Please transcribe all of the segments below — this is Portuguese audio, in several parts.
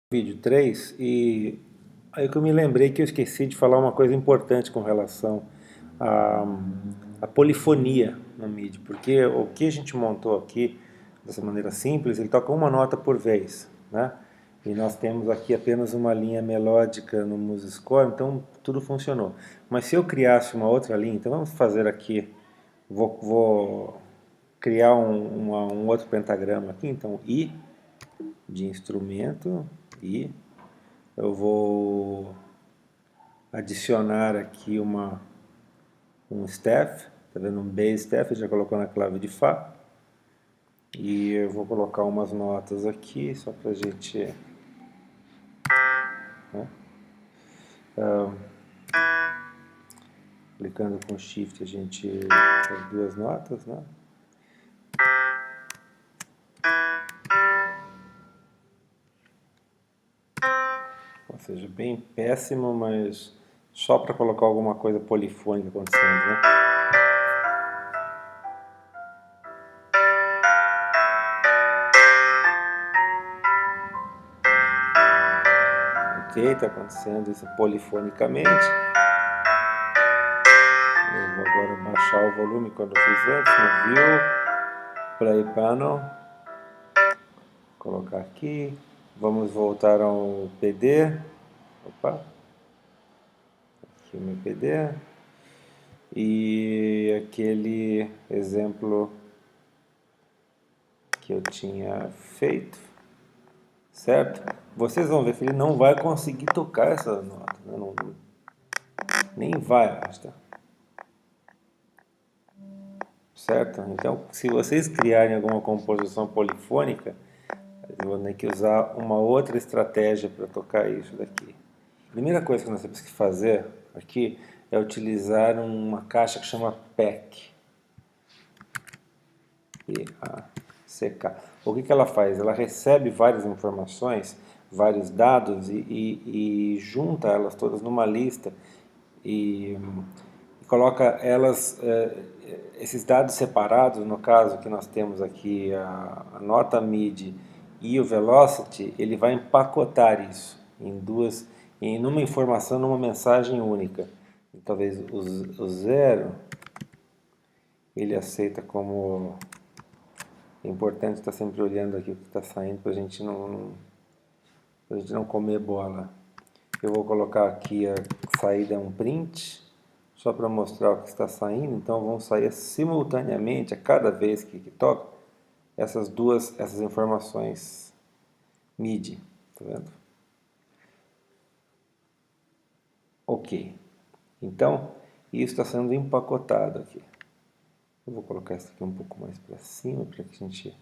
Vídeo 3 e aí que eu me lembrei que eu esqueci de falar uma coisa importante com relação à, à polifonia no MIDI, porque o que a gente montou aqui dessa maneira simples, ele toca uma nota por vez, né? E nós temos aqui apenas uma linha melódica no MuseScore, então tudo funcionou. Mas se eu criasse uma outra linha, então vamos fazer aqui, vou criar um outro pentagrama aqui, então I de instrumento, I. Eu vou adicionar aqui um staff, tá vendo? Um bass staff, já colocou na clave de Fá. E eu vou colocar umas notas aqui, só pra gente... né? Clicando com Shift a gente... as duas notas, né? Ou seja, bem péssimo, mas só para colocar alguma coisa polifônica acontecendo, né? Ok, está acontecendo isso polifonicamente. Eu vou agora baixar o volume quando eu fiz antes, no View, Play Panel, colocar aqui, vamos voltar ao PD, opa, aqui o meu PD, e aquele exemplo que eu tinha feito, certo? Vocês vão ver que ele não vai conseguir tocar essa nota, né? Não, nem vai arrastar. Certo? Então, se vocês criarem alguma composição polifônica, eu vou ter que usar uma outra estratégia para tocar isso daqui. A primeira coisa que nós temos que fazer aqui é utilizar uma caixa que chama PACK. P-A-C-K. O que ela faz? Ela recebe várias informações, vários dados e junta elas todas numa lista e coloca elas, esses dados separados, no caso que nós temos aqui a nota MIDI e o velocity, ele vai empacotar isso em uma informação, numa mensagem única. E talvez o zero ele aceita como... É importante estar sempre olhando aqui o que está saindo para a gente não comer bola. Eu vou colocar aqui a saída é um print, só para mostrar o que está saindo. Então vão sair simultaneamente a cada vez que toca essas informações MIDI, tá vendo? Ok. Então isso está sendo empacotado aqui. Eu vou colocar isso aqui um pouco mais para cima para que a gente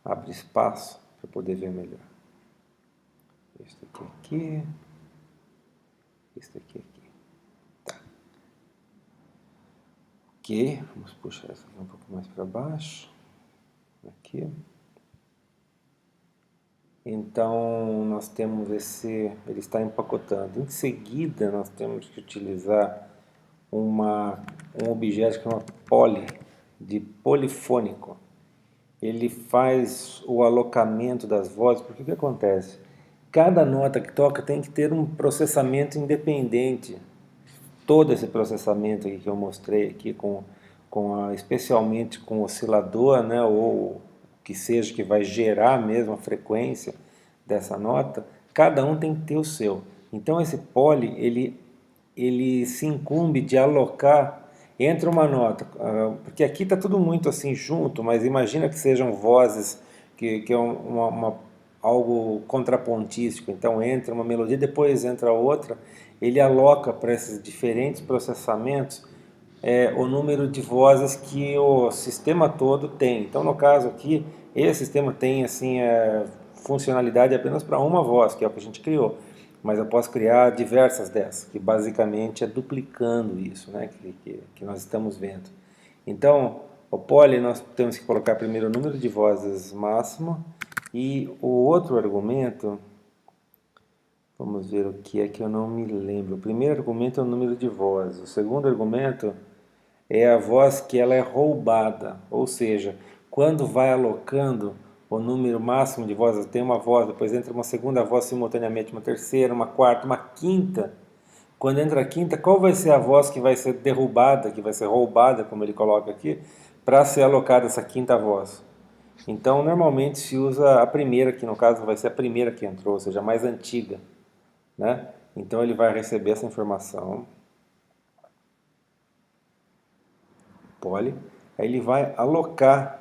abra espaço para poder ver melhor. Isso aqui, isso aqui. Tá. Ok, vamos puxar isso aqui um pouco mais para baixo. Aqui. Então nós temos ele está empacotando. Em seguida nós temos que utilizar um objeto que chama poly, de polifônico. Ele faz o alocamento das vozes, porque o que acontece? Cada nota que toca tem que ter um processamento independente. Todo esse processamento aqui que eu mostrei aqui, especialmente com o oscilador, né, ou que seja que vai gerar mesmo a frequência dessa nota, cada um tem que ter o seu. Então esse poly, ele se incumbe de alocar entre uma nota, porque aqui está tudo muito assim junto, mas imagina que sejam vozes, que é algo contrapontístico, então entra uma melodia, depois entra outra, ele aloca para esses diferentes processamentos o número de vozes que o sistema todo tem. Então no caso aqui, esse sistema tem assim, funcionalidade apenas para uma voz, que é o que a gente criou. Mas eu posso criar diversas dessas, que basicamente é duplicando isso, né, que nós estamos vendo. Então, o poly nós temos que colocar primeiro o número de vozes máximo, e o outro argumento, vamos ver o que é que eu não me lembro. O primeiro argumento é o número de vozes, o segundo argumento é a voz que ela é roubada, ou seja, quando vai alocando, o número máximo de vozes, tem uma voz, depois entra uma segunda voz simultaneamente, uma terceira, uma quarta, uma quinta. Quando entra a quinta, qual vai ser a voz que vai ser derrubada, que vai ser roubada, como ele coloca aqui, para ser alocada essa quinta voz? Então, normalmente se usa a primeira, que no caso vai ser a primeira que entrou, ou seja, a mais antiga, né? Então ele vai receber essa informação, poly, aí ele vai alocar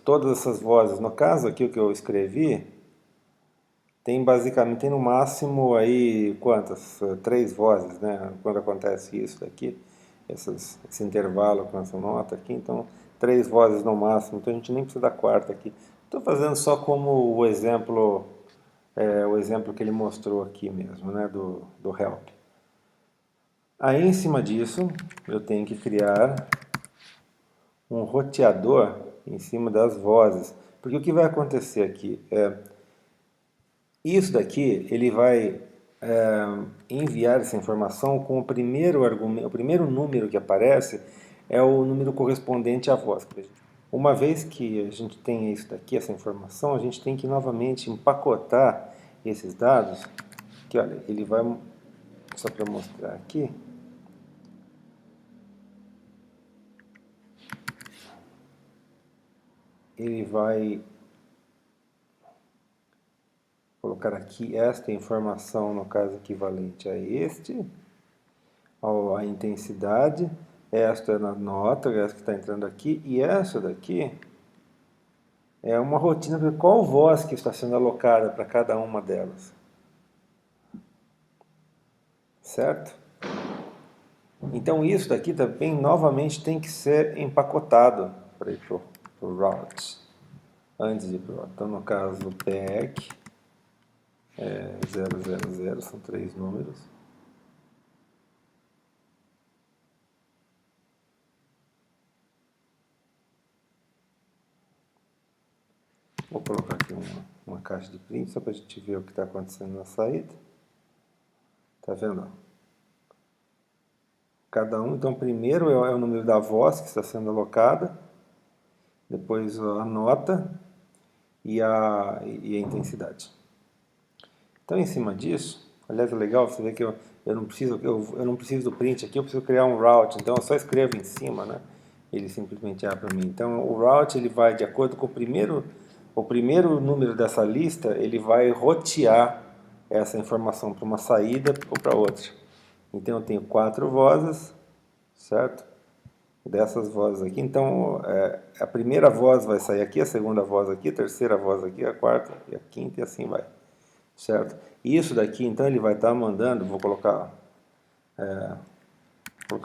todas essas vozes. No caso aqui o que eu escrevi, tem basicamente, tem no máximo aí quantas? 3 vozes, né? Quando acontece isso daqui, esse intervalo com essa nota aqui, então 3 vozes no máximo, então a gente nem precisa da quarta aqui. Estou fazendo só como o exemplo que ele mostrou aqui mesmo, né? do help. Aí em cima disso, eu tenho que criar um roteador em cima das vozes. Porque o que vai acontecer aqui isso daqui, ele vai enviar essa informação com o primeiro argumento, o primeiro número que aparece é o número correspondente à voz. Uma vez que a gente tem isso daqui, essa informação, a gente tem que novamente empacotar esses dados, que olha, ele vai, só para mostrar aqui, ele vai colocar aqui esta informação, no caso equivalente a a intensidade, esta é a nota, essa que está entrando aqui, e essa daqui é uma rotina de qual voz que está sendo alocada para cada uma delas. Certo? Então isso daqui também novamente tem que ser empacotado para ir para o route. Antes de ir para o route. Então no caso do PEC 000, são 3 números. Vou colocar aqui uma caixa de print só para a gente ver o que está acontecendo na saída. Tá vendo? Cada um, então primeiro é o número da voz que está sendo alocada, depois a nota e a intensidade. Então em cima disso, aliás é legal você ver que eu não preciso do print aqui, eu preciso criar um route, então eu só escrevo em cima, né? Ele simplesmente abre para mim. Então o route ele vai de acordo com o primeiro número dessa lista, ele vai rotear essa informação para uma saída ou para outra. Então eu tenho 4 vozes, certo? Dessas vozes aqui, então a primeira voz vai sair aqui, a segunda voz aqui, a terceira voz aqui, a quarta e a quinta e assim vai, certo? Isso daqui, então ele vai estar mandando, vou colocar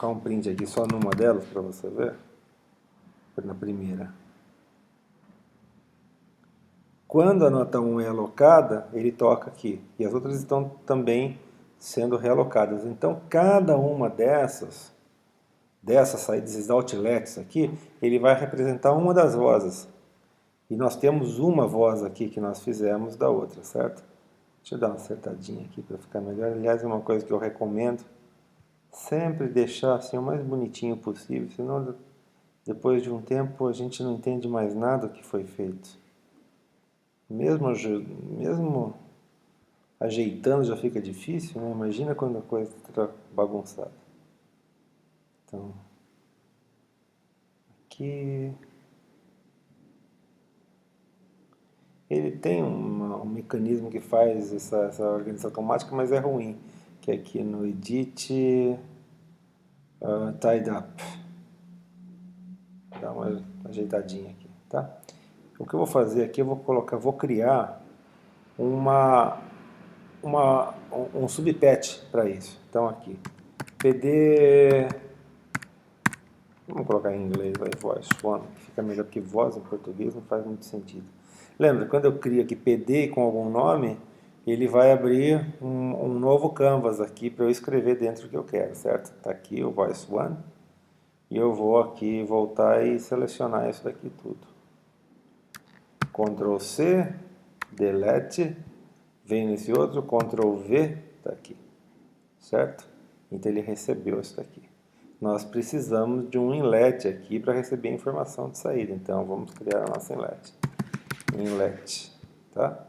um print aqui só numa delas para você ver, na primeira. Quando a nota 1 é alocada, ele toca aqui, e as outras estão também sendo realocadas. Então cada uma dessas saídas, esses outlets aqui, ele vai representar uma das vozes. E nós temos uma voz aqui que nós fizemos da outra, certo? Deixa eu dar uma acertadinha aqui para ficar melhor. Aliás, é uma coisa que eu recomendo. Sempre deixar assim o mais bonitinho possível, senão depois de um tempo a gente não entende mais nada do que foi feito. Mesmo ajeitando já fica difícil, né? Imagina quando a coisa está bagunçada. Então, aqui ele tem um mecanismo que faz essa organização automática, mas é ruim, que é aqui no Edit Tied Up. Dá uma ajeitadinha aqui, tá? O que eu vou fazer aqui, vou criar um subpatch para isso. Então aqui, PD, vamos colocar em inglês, voice one, que fica melhor, porque voz em português não faz muito sentido. Lembra, quando eu crio aqui PD com algum nome, ele vai abrir um novo canvas aqui para eu escrever dentro do que eu quero, certo? Está aqui o voice one, e eu vou aqui voltar e selecionar isso daqui tudo. Ctrl C, delete, vem nesse outro, Ctrl V, está aqui, certo? Então ele recebeu isso daqui. Nós precisamos de um inlet aqui para receber a informação de saída, então vamos criar a nossa inlet. inlet, tá?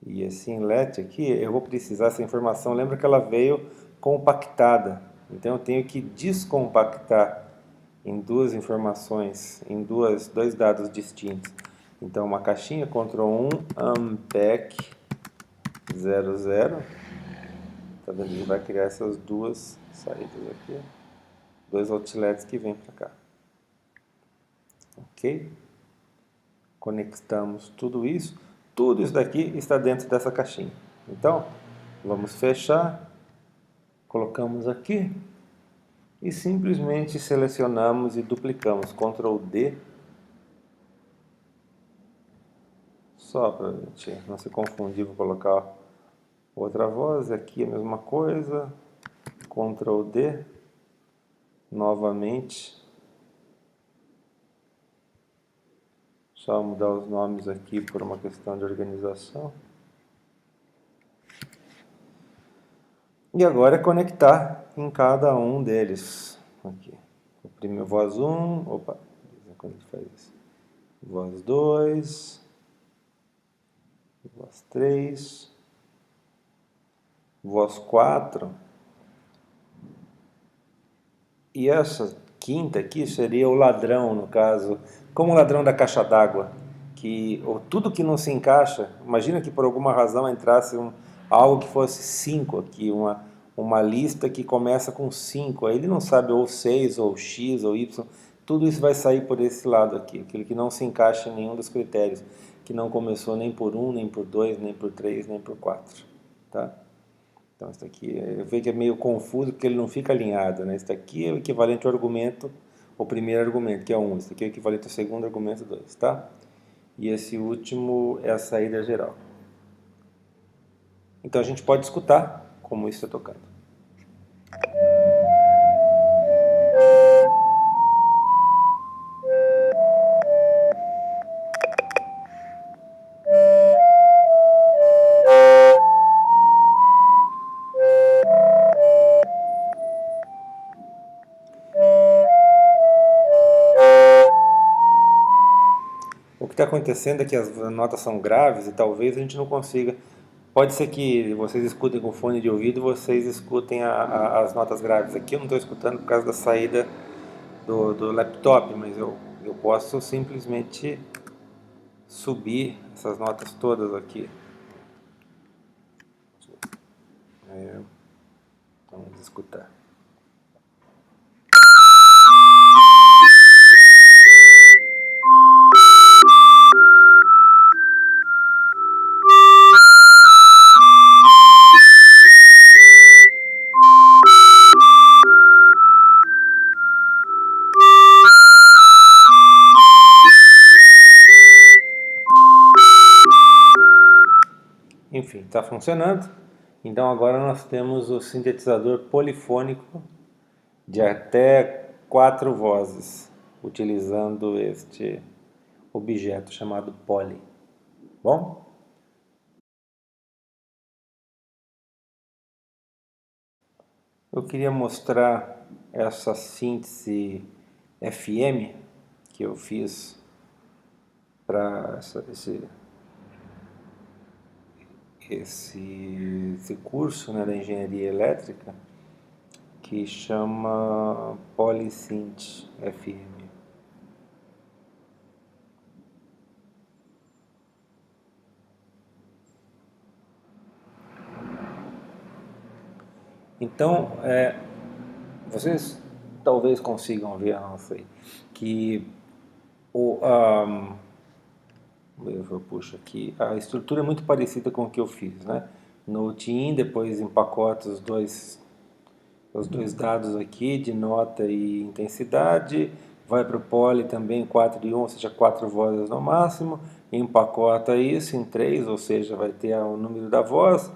E esse inlet aqui, eu vou precisar essa informação, lembra que ela veio compactada, então eu tenho que descompactar em duas informações, em dois dados distintos. Então uma caixinha Ctrl+1 unpack 00, tá vendo? Ele vai criar essas duas saídas aqui, dois outlets que vêm para cá. Ok? Conectamos tudo isso daqui está dentro dessa caixinha. Então, vamos fechar, colocamos aqui e simplesmente selecionamos e duplicamos, Ctrl D, só para a gente não se confundir, vou colocar outra voz, aqui a mesma coisa, Ctrl D, novamente, só mudar os nomes aqui por uma questão de organização. E agora é conectar em cada um deles. Aqui. O primeiro voz 1, opa, quando a gente faz isso. Voz 2, voz 3, voz 4. E essa quinta aqui seria o ladrão, no caso, como o ladrão da caixa d'água. Que tudo que não se encaixa, imagina que por alguma razão entrasse algo que fosse 5 aqui, uma lista que começa com 5, aí ele não sabe ou 6, ou X, ou Y, tudo isso vai sair por esse lado aqui, aquele que não se encaixa em nenhum dos critérios, que não começou nem por 1, nem por 2, nem por 3, nem por 4, tá? Então isso aqui, eu vejo que é meio confuso porque ele não fica alinhado, né? Isso aqui é o equivalente ao argumento, o primeiro argumento, que é 1, isso aqui é o equivalente ao segundo argumento, 2, tá? E esse último é a saída geral. Então a gente pode escutar como isso está tocando. O que está acontecendo é que as notas são graves e talvez a gente não consiga. Pode ser que vocês escutem com fone de ouvido e vocês escutem as notas graves. Aqui eu não estou escutando por causa da saída do laptop, mas eu posso simplesmente subir essas notas todas aqui. Vamos escutar. Enfim, está funcionando. Então agora nós temos o sintetizador polifônico de até 4 vozes, utilizando este objeto chamado poly. Bom? Eu queria mostrar essa síntese FM que eu fiz para esse curso, né, da engenharia elétrica, que chama Polysynth FM. Então, vocês talvez consigam ver, não sei, que eu puxo aqui, a estrutura é muito parecida com o que eu fiz, né? Note-in, depois empacota os dois dados aqui de nota e intensidade, vai para o poly também 4 e 1, ou seja, 4 vozes no máximo, empacota isso em 3, ou seja, vai ter o número da voz,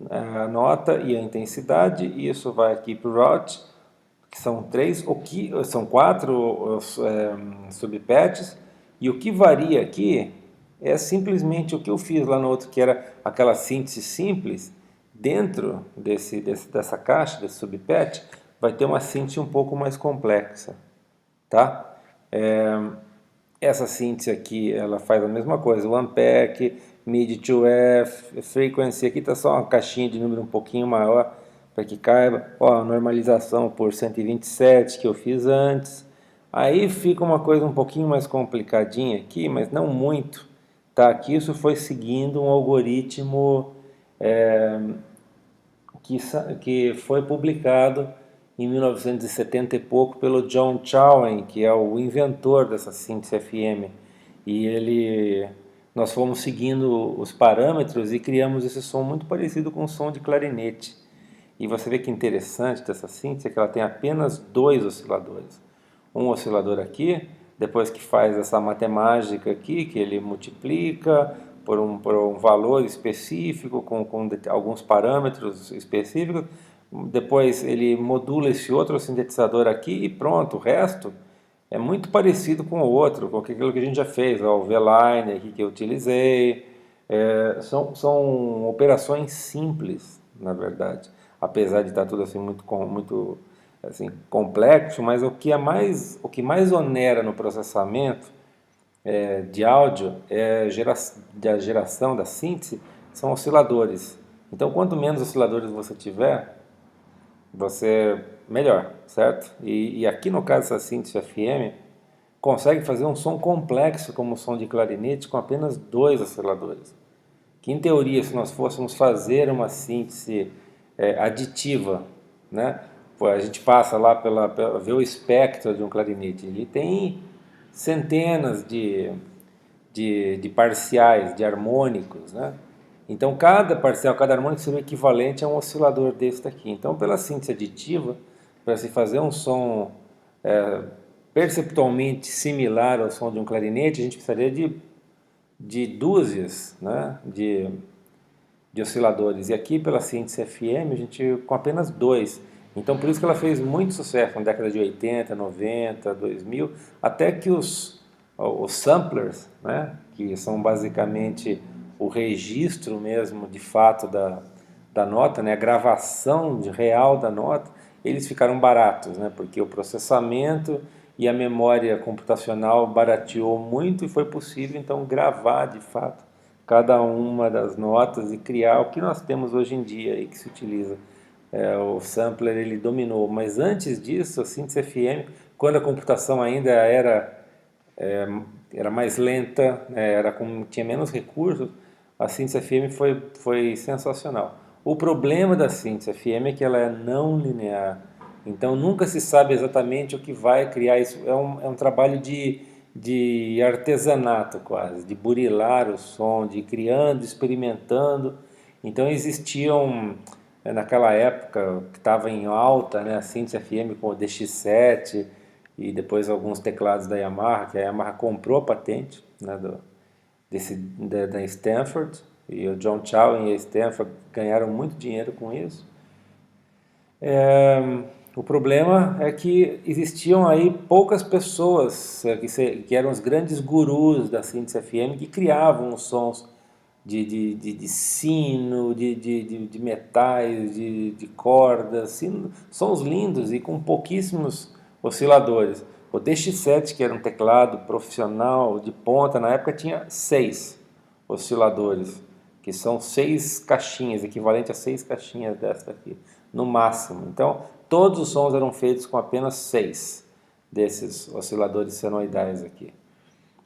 a nota e a intensidade, e isso vai aqui para o route, que são 3, são 4 subpatches, e o que varia aqui é simplesmente o que eu fiz lá no outro, que era aquela síntese simples. Dentro dessa caixa, desse subpatch, vai ter uma síntese um pouco mais complexa, tá? Essa síntese aqui, ela faz a mesma coisa, o unpack, mid to F, frequency, aqui está só uma caixinha de número um pouquinho maior para que caiba, ó, a normalização por 127 que eu fiz antes, aí fica uma coisa um pouquinho mais complicadinha aqui, mas não muito, tá? Aqui isso foi seguindo um algoritmo que foi publicado em 1970 e pouco pelo John Chowen, que é o inventor dessa síntese FM. Nós fomos seguindo os parâmetros e criamos esse som muito parecido com o som de clarinete. E você vê que interessante dessa síntese é que ela tem apenas dois osciladores. Um oscilador aqui, depois que faz essa matemática aqui, que ele multiplica por um valor específico, com alguns parâmetros específicos, depois ele modula esse outro sintetizador aqui e pronto, o resto é muito parecido com o outro, com aquilo que a gente já fez, ó, o V-Line aqui que eu utilizei. São operações simples, na verdade, apesar de estar tudo assim muito assim, complexo, mas o que mais onera no processamento de áudio da geração da síntese são osciladores. Então, quanto menos osciladores você tiver, você melhor, certo? E aqui no caso dessa síntese FM, consegue fazer um som complexo como o som de clarinete com apenas dois osciladores. Que em teoria, se nós fôssemos fazer uma síntese aditiva, né? Pô, a gente passa lá pela ver o espectro de um clarinete, ele tem centenas de parciais, de harmônicos, né? Então cada parcial, cada harmônico seria equivalente a um oscilador desse daqui. Então pela síntese aditiva, para se fazer um som perceptualmente similar ao som de um clarinete, a gente precisaria de dúzias, né, de osciladores. E aqui pela síntese FM a gente com apenas dois. Então por isso que ela fez muito sucesso na década de 80, 90, 2000, até que os samplers, né, que são basicamente o registro mesmo de fato da nota, né, a gravação real da nota, eles ficaram baratos, né, porque o processamento e a memória computacional barateou muito e foi possível então gravar de fato cada uma das notas e criar o que nós temos hoje em dia e que se utiliza. O sampler ele dominou, mas antes disso, a síntese FM, quando a computação ainda era mais lenta, né, tinha menos recursos, a síntese FM foi sensacional. O problema da síntese FM é que ela é não linear, então nunca se sabe exatamente o que vai criar isso. É um trabalho de artesanato quase, de burilar o som, de ir criando, experimentando. Então existiam, naquela época que estava em alta, né, a síntese FM com o DX7 e depois alguns teclados da Yamaha, que a Yamaha comprou a patente, né, da Stanford, e o John Chow e a Stanford ganharam muito dinheiro com isso. O problema é que existiam aí poucas pessoas que eram os grandes gurus da síntese FM que criavam os sons de sino, de metais, de cordas, sons lindos e com pouquíssimos osciladores. O DX7, que era um teclado profissional de ponta, na época tinha 6 osciladores, que são 6 caixinhas, equivalente a 6 caixinhas desta aqui, no máximo. Então, todos os sons eram feitos com apenas 6 desses osciladores senoidais aqui,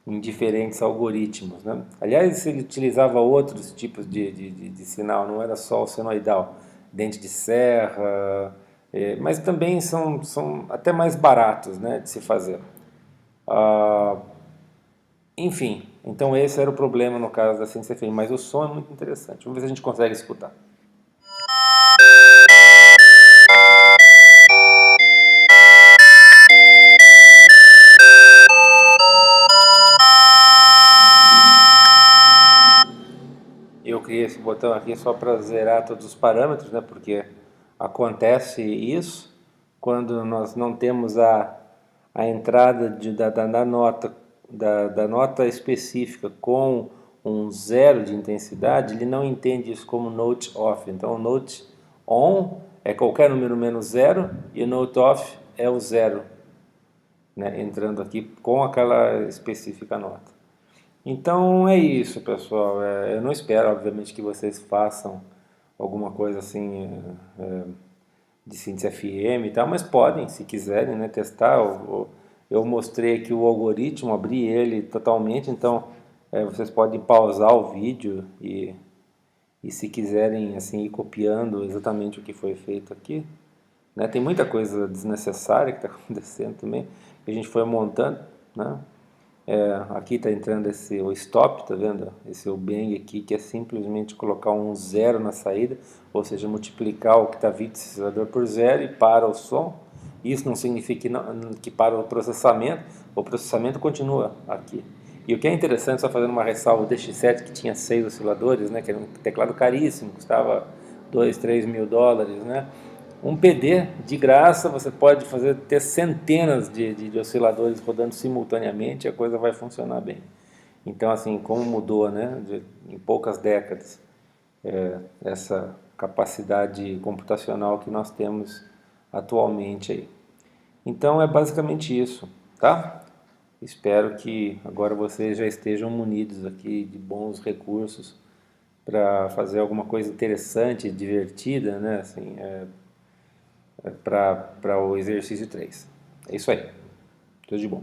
em diferentes algoritmos, né? Aliás, ele utilizava outros tipos de sinal, não era só o senoidal, dente de serra, mas também são até mais baratos, né, de se fazer. Enfim, então esse era o problema no caso da síntese FM, mas o som é muito interessante. Vamos ver se a gente consegue escutar. Eu criei esse botão aqui só para zerar todos os parâmetros, né? Porque acontece isso quando nós não temos a entrada da nota da nota específica com um zero de intensidade, ele não entende isso como note off. Então o note on é qualquer número menos zero e o note off é o zero. né, entrando aqui com aquela específica nota. Então é isso, pessoal. Eu não espero, obviamente, que vocês façam alguma coisa assim de síntese FM e tal, mas podem, se quiserem, né, testar. Eu mostrei aqui o algoritmo, abri ele totalmente, então vocês podem pausar o vídeo e se quiserem assim ir copiando exatamente o que foi feito aqui, né? Tem muita coisa desnecessária que está acontecendo também, que a gente foi montando, né? Aqui está entrando o stop, tá vendo? Esse o bang aqui, que é simplesmente colocar um zero na saída, ou seja, multiplicar o que está vindo do sintetizador por zero e para o som. Isso não significa que para o processamento continua aqui. E o que é interessante, só fazendo uma ressalva, o DX7 que tinha 6 osciladores, né, que era um teclado caríssimo, custava 2, 3 mil dólares, né? Um PD de graça, você pode ter centenas de osciladores rodando simultaneamente e a coisa vai funcionar bem. Então, assim, como mudou, né, em poucas décadas, essa capacidade computacional que nós temos atualmente aí. Então, é basicamente isso, tá? Espero que agora vocês já estejam munidos aqui de bons recursos para fazer alguma coisa interessante, divertida, né, assim, para o exercício 3. É isso aí. Tudo de bom.